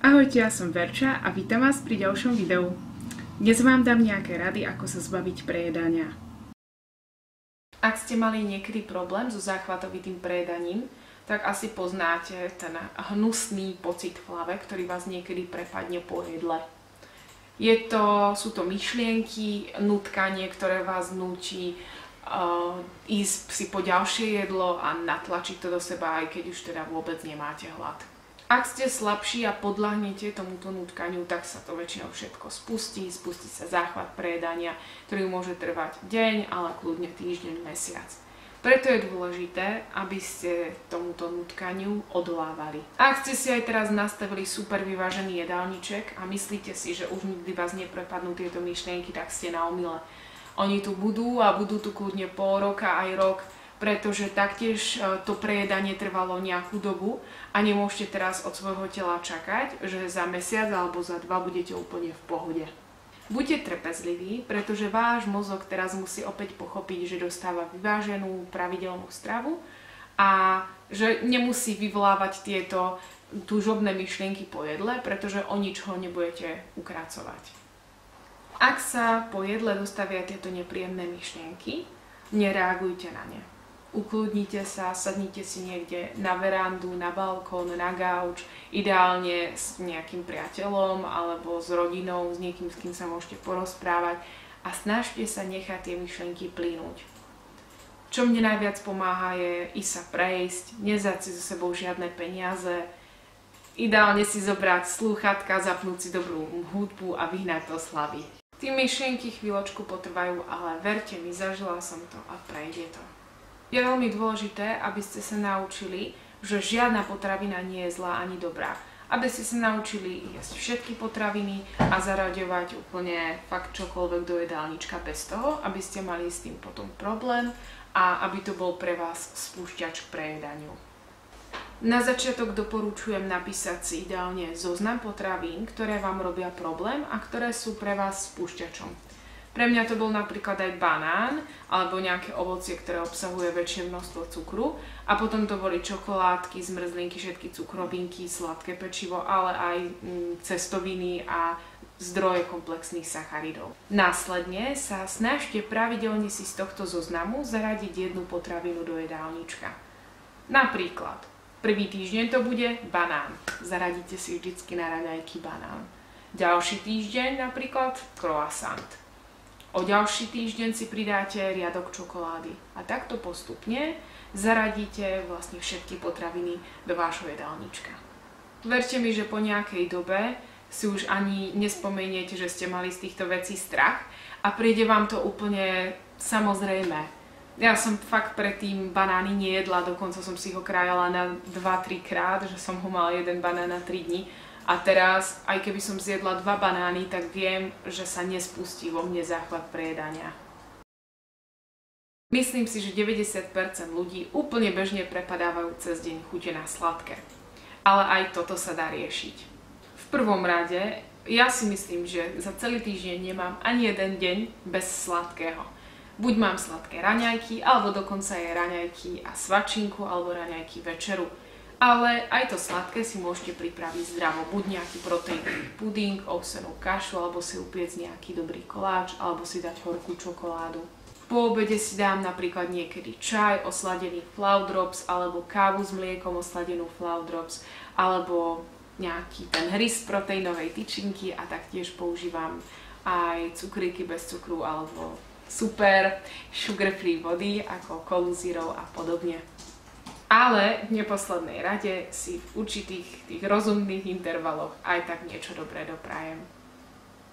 Ahojte, ja som Verča a vítam vás pri ďalšom videu. Dnes vám dám nejaké rady, ako sa zbaviť prejedania. Ak ste mali niekedy problém so záchvatovitým prejedaním, tak asi poznáte ten hnusný pocit v hlave, ktorý vás niekedy prepadne po jedle. Sú to myšlienky, nutkanie, ktoré vás núti ísť si po ďalšie jedlo a natlačiť to do seba, aj keď už teda vôbec nemáte hlad. Ak ste slabší a podľahnete tomuto nutkaniu, tak sa to väčšinou všetko spustí sa záchvat prejedania, ktorý môže trvať deň, ale kľudne týždeň, mesiac. Preto je dôležité, aby ste tomuto nutkaniu odolávali. Ak ste si aj teraz nastavili super vyvážený jedálniček a myslíte si, že už nikdy vás neprepadnú tieto myšlienky, tak ste na omyle. Oni tu budú a budú tu kľudne pol roka aj rok, pretože taktiež to prejedanie trvalo nejakú dobu a nemôžete teraz od svojho tela čakať, že za mesiac alebo za 2 budete úplne v pohode. Buďte trpezliví, pretože váš mozog teraz musí opäť pochopiť, že dostáva vyváženú, pravidelnú stravu a že nemusí vyvolávať tieto túžobné myšlienky po jedle, pretože o ničho nebudete ukracovať. Ak sa po jedle dostavia tieto nepríjemné myšlienky, nereagujte na ne. Ukludnite sa, sadnite si niekde na verandu, na balkón, na gauč, ideálne s nejakým priateľom alebo s rodinou, s niekým, s kým sa môžete porozprávať a snažte sa nechať tie myšlienky plynúť. Čo mne najviac pomáha je ísť sa prejsť, nevziať si so sebou žiadne peniaze, ideálne si zobrať slúchatka, zapnúť si dobrú hudbu a vyhnať to z hlavy. Tie myšlienky chvíľočku potrvajú, ale verte mi, zažila som to a prejde to. Je veľmi dôležité, aby ste sa naučili, že žiadna potravina nie je zlá ani dobrá. Aby ste sa naučili jesť všetky potraviny a zaraďovať úplne fakt čokoľvek do jedálnička bez toho, aby ste mali s tým potom problém a aby to bol pre vás spúšťač k prejedaniu. Na začiatok doporučujem napísať si ideálne zoznam potravín, ktoré vám robia problém a ktoré sú pre vás spúšťačom. Pre mňa to bol napríklad aj banán alebo nejaké ovocie, ktoré obsahuje väčšie množstvo cukru a potom to boli čokoládky, zmrzlinky, všetky cukrovinky, sladké pečivo, ale aj cestoviny a zdroje komplexných sacharidov. Následne sa snažte pravidelne si z tohto zoznamu zaradiť jednu potravinu do jedálnička. Napríklad, prvý týždeň to bude banán. Zaradíte si vždycky na raňajky banán. Ďalší týždeň napríklad croissant. O ďalší týždeň si pridáte riadok čokolády a takto postupne zaradíte vlastne všetky potraviny do vášho jedálnička. Verte mi, že po nejakej dobe si už ani nespomeniete, že ste mali z týchto vecí strach a príde vám to úplne samozrejme. Ja som fakt predtým banány nejedla, dokonca som si ho krájala na 2-3 krát, že som ho mala jeden banán na 3 dni. A teraz, aj keby som zjedla 2 banány, tak viem, že sa nespustí vo mne záchvat prejedania. Myslím si, že 90% ľudí úplne bežne prepadávajú cez deň chute na sladké. Ale aj toto sa dá riešiť. V prvom rade, ja si myslím, že za celý týždeň nemám ani jeden deň bez sladkého. Buď mám sladké raňajky, alebo dokonca je raňajky a svačinku, alebo raňajky večeru. Ale aj to sladké si môžete pripraviť zdravo. Buď nejaký proteínový puding, ovsenú kašu, alebo si upiecť nejaký dobrý koláč, alebo si dať horkú čokoládu. Po obede si dám napríklad niekedy čaj osladený Flour Drops, alebo kávu s mliekom osladenú Flour Drops, alebo nejaký ten hryz proteínovej tyčinky a taktiež používam aj cukríky bez cukru, alebo super sugar-free vody ako Kolu Zero a podobne. Ale v neposlednej rade si v určitých tých rozumných intervaloch aj tak niečo dobré doprajem.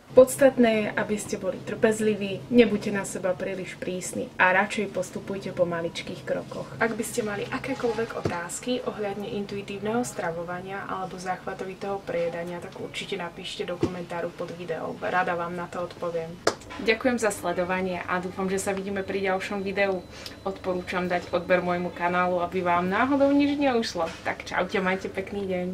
Podstatné je, aby ste boli trpezliví, nebuďte na seba príliš prísni a radšej postupujte po maličkých krokoch. Ak by ste mali akékoľvek otázky ohľadne intuitívneho stravovania alebo záchvatovitého prejedania, tak určite napíšte do komentáru pod videom. Rada vám na to odpoviem. Ďakujem za sledovanie a dúfam, že sa vidíme pri ďalšom videu. Odporúčam dať odber môjmu kanálu, aby vám náhodou nič neušlo. Tak čaute, majte pekný deň.